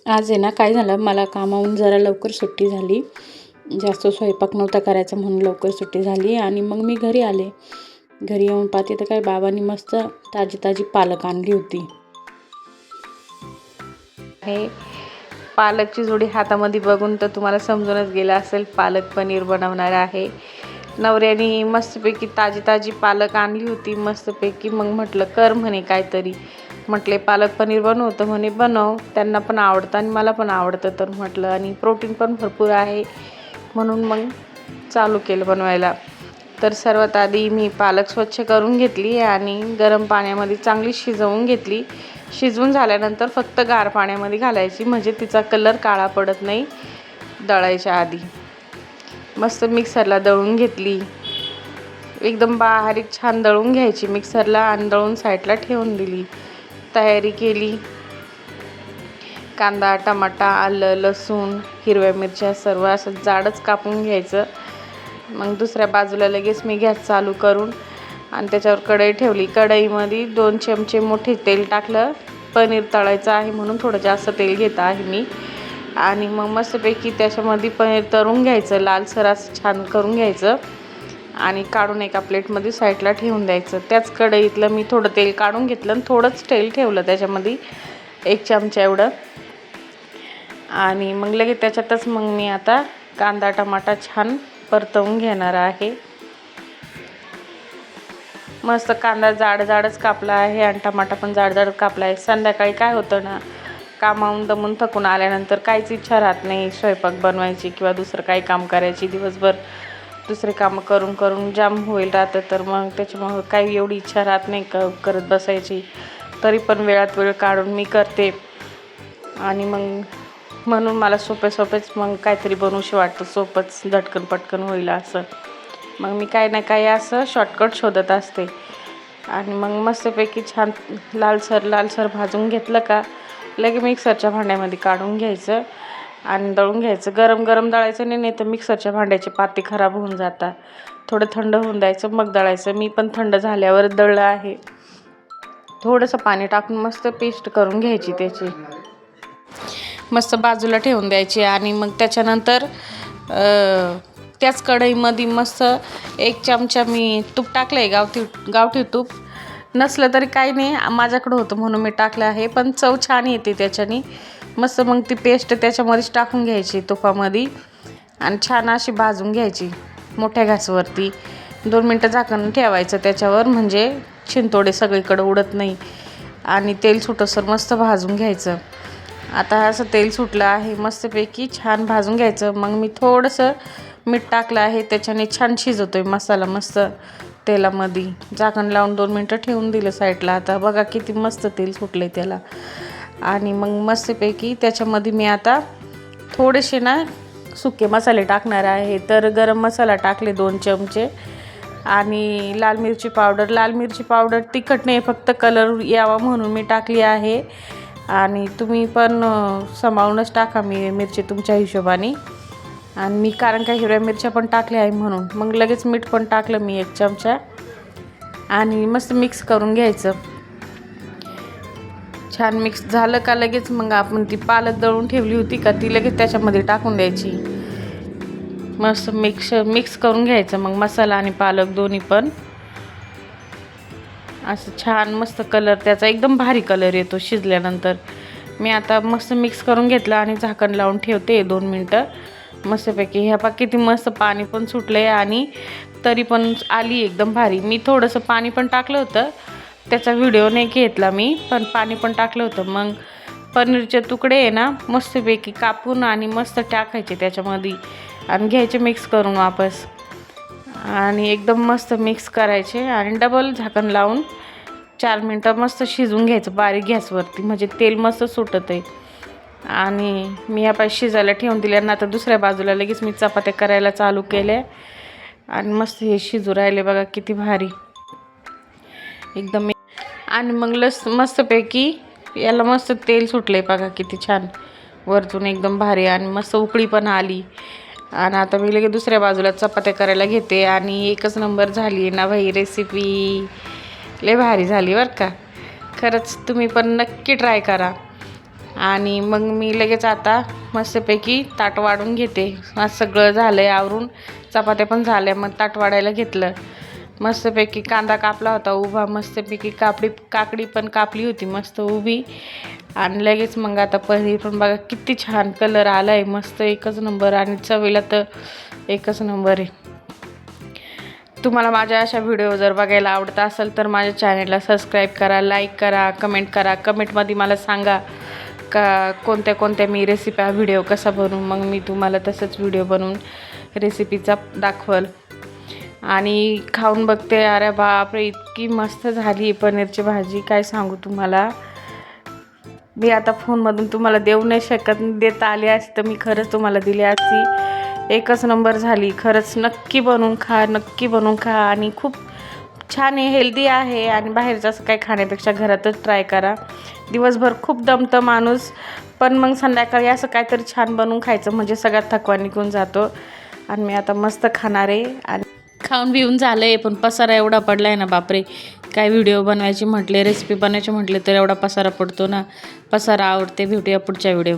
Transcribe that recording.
आज आहे ना काय झालं, मला कामावरून जरा लवकर सुट्टी झाली. जास्त स्वयंपाक नव्हता करायचा म्हणून लवकर सुट्टी झाली आणि मग मी घरी आले. घरी येऊन पाहते तर काय बाबांनी मस्त ताजी ताजी पालक आणली होती. हे पालकची जोडी हातामध्ये बघून तर तुम्हाला समजूनच गेलं असेल, पालक पनीर बनवणार आहे. नवऱ्याने मस्तपैकी ताजी ताजी पालक आणली होती मस्तपैकी. मग म्हटलं कर म्हणे काहीतरी. म्हटले पालक पनीर बनवतं म्हणे, बनव, त्यांना पण आवडतं आणि मला पण आवडतं. तर म्हटलं आणि प्रोटीन पण भरपूर आहे म्हणून मग चालू केलं बनवायला. तर सर्वात आधी मी पालक स्वच्छ करून घेतली आणि गरम पाण्यामध्ये चांगली शिजवून घेतली. शिजवून झाल्यानंतर फक्त गार पाण्यामध्ये घालायची, म्हणजे तिचा कलर काळा पडत नाही. दळायच्या आधी मस्त मिक्सरला दळून घेतली. एकदम बारीक छान दळून घ्यायची मिक्सरला आणि दळून साईडला ठेवून दिली. तयारी केली. कांदा, टमाटा, आलं, लसूण, हिरव्या मिरच्या सर्व असं जाडच कापून घ्यायचं. मग दुसऱ्या बाजूला लगेच मी गॅस चालू करून आणि त्याच्यावर कढई ठेवली. कढईमध्ये 2 चमचे मोठे तेल टाकलं. पनीर तळायचं आहे म्हणून थोडं जास्त तेल घेत आहे मी. आणि मग मस्तपैकी त्याच्यामध्ये पनीर तळून घ्यायचं, लालसर असं छान करून घ्यायचं आणि काढून एका प्लेटमध्ये साईडला ठेवून द्यायचं. त्याच कढईतलं मी थोडं तेल काढून घेतलं आणि थोडंच तेल ठेवलं त्याच्यामध्ये, 1 चमचा एवढं. आणि मग लगेच त्याच्यातच मग मी आता कांदा टमाटा छान परतवून घेणार आहे. मस्त कांदा जाडच कापला आहे आणि टमाटा पण जाड कापला आहे. संध्याकाळी काय होतं ना, कामावून दमून थकून आल्यानंतर काहीच इच्छा राहत नाही स्वयंपाक बनवायची किंवा दुसरं काही काम करायची. दिवसभर दुसरे कामं करून जाम होईल राहतं, तर मग त्याच्यामुळं काही एवढी इच्छा राहत नाही करत बसायची. तरी पण वेळात वेळ काढून मी करते आणि मग म्हणून मला सोपेच मग काहीतरी बनवूशी वाटतं, सोपंच झटकन पटकन होईल असं. मग मी काही ना काही असं शॉर्टकट शोधत असते. आणि मग मस्तपैकी छान लालसर भाजून घेतलं का लगे मिक्सरच्या भांड्यामध्ये काढून घ्यायचं आणि दळून घ्यायचं. गरम दळायचं नाही तर मिक्सरच्या भांड्याचे पाते खराब होऊन जातात. थोडं थंड होऊन द्यायचं मग दळायचं. मी पण थंड झाल्यावर दळलं आहे. थोडंसं पाणी टाकून मस्त पेस्ट करून घ्यायची त्याची, मस्त बाजूला ठेवून द्यायची. आणि मग त्याच्यानंतर त्याच कढईमध्ये मस्त 1 चमचा मी तूप टाकलं आहे, गावठी तूप. नसलं तरी काही नाही, माझ्याकडं होतं म्हणून मी टाकलं आहे, पण चव छान येते त्याच्याने. मस्त मग ती पेस्ट त्याच्यामध्येच टाकून घ्यायची तुपामध्ये आणि छान अशी भाजून घ्यायची मोठ्या गॅसवरती. 2 मिनटं झाकण ठेवायचं त्याच्यावर, म्हणजे शिंतोडे सगळीकडे उडत नाही. आणि तेल सुटंसर मस्त भाजून घ्यायचं. आता असं तेल सुटलं आहे मस्तपैकी छान भाजून घ्यायचं. मग मी थोडंसं मीठ टाकलं आहे, त्याच्याने छान शिजवतोय मसाला मस्त तेलामध्ये. झाकण लावून 2 मिनटं ठेवून दिलं साईडला. आता बघा किती मस्त तेल सुटलं त्याला. आणि मग मस्तपैकी त्याच्यामध्ये मी आता थोडेसे ना सुके मसाले टाकणार आहे. तर गरम मसाला टाकले 2 चमचे आणि लाल मिरची पावडर तिखट नाही, फक्त कलर यावा म्हणून मी टाकली आहे. आणि तुम्ही पण सांभाळूनच टाका मिरची तुमच्या हिशोबाने. आणि मी कारण का हिरव्या मिरच्या पण टाकल्या आहे म्हणून. मग लगेच मीठ पण टाकलं मी 1 चमचा आणि मस्त मिक्स करून घ्यायचं. छान मिक्स झालं का लगेच मग आपण ती पालक दळून ठेवली होती का ती लगेच त्याच्यामध्ये टाकून द्यायची. मस्त मिक्स करून घ्यायचं. मग मसाला आणि पालक दोन्ही पण असं छान मस्त कलर त्याचा एकदम भारी कलर येतो शिजल्यानंतर. मी आता मस्त मिक्स करून घेतलं आणि झाकण लावून ठेवते 2 मिनटं मस्तपैकी. ह्या किती मस्त पाणी पण सुटलंय आणि तरी पण आली एकदम भारी. मी थोडंसं पाणी पण टाकलं होतं, त्याचा व्हिडिओ नाही घेतला मी, पण पाणी पण टाकलं होतं. मग पनीरचे तुकडे आहे ना मस्तपैकी कापून आणि मस्त टाकायचे त्याच्यामध्ये आणि घ्यायचे मिक्स करून वापस. आणि एकदम मस्त मिक्स करायचे आणि डबल झाकण लावून 4 मिनटं मस्त शिजवून घ्यायचं बारीक गॅसवरती, म्हणजे तेल मस्त सुटत आहे. आणि मी ह्या शिजायला ठेवून दिल्या. आता दुसऱ्या बाजूला लगेच मी चपात्या करायला चालू केल्या आणि मस्त हे शिजू राहिले बघा किती भारी एकदम. आणि मग मस्तपैकी याला मस्त तेल सुटले बघा किती छान वरतून एकदम भारी आणि मस्त उकळी पण आली. आणि आता मी लगेच दुसऱ्या बाजूला चपात्या करायला घेते. आणि एकच नंबर झाली आहे ना भाई रेसिपी, लय भारी झाली बरं का. खरंच तुम्ही पण नक्की ट्राय करा. आणि मग मी लगेच आता मस्तपैकी ताट वाढून घेते. आज सगळं झालं आहे आवरून, चपात्या पण झाल्या, मग ताट वाढायला घेतलं. मस्तपैकी कांदा कापला होता उभा, मस्तपैकी काकडी पण कापली होती मस्त उभी. आणि लगेच मग आता पनीर पण बघा किती छान कलर आला आहे, मस्त एकच नंबर. आणि चवीला तर एकच नंबर आहे. तुम्हाला माझ्या अशा व्हिडिओ जर बघायला आवडत असेल तर माझ्या चॅनलला सबस्क्राईब करा, लाईक करा, कमेंट करा. कमेंटमध्ये मला सांगा का कोणत्या कोणत्या मी रेसिपी व्हिडिओ कसा बनवू, मग मी तुम्हाला तसंच व्हिडिओ बनवून रेसिपीचा दाखवल. आणि खाऊन बघते, अरे बापरे इतकी मस्त झाली पनीरची भाजी, काय सांगू तुम्हाला. मी आता फोनमधून तुम्हाला देऊ नाही शकत, देता आली असती तर मी खरंच तुम्हाला दिली असती. एकच नंबर झाली खरंच. नक्की बनवून खा, नक्की बनवून खा. आणि खूप छान आहे, हेल्दी आहे. आणि बाहेरचं असं काही खाण्यापेक्षा घरातच ट्राय करा. दिवसभर खूप दमतं माणूस, पण मग संध्याकाळी असं काहीतरी छान बनवून खायचं म्हणजे सगळ्यात थकवा निघून जातो. आणि मी आता मस्त खाणार आहे. आणि खाऊन बिऊन झालं आहे, पण पसारा एवढा पडला आहे ना बापरे. काय व्हिडिओ बनवायची म्हटले, रेसिपी बनवायची म्हटले तर एवढा पसारा पडतो ना. पसारा आवडते. भेटूया पुढच्या व्हिडिओ.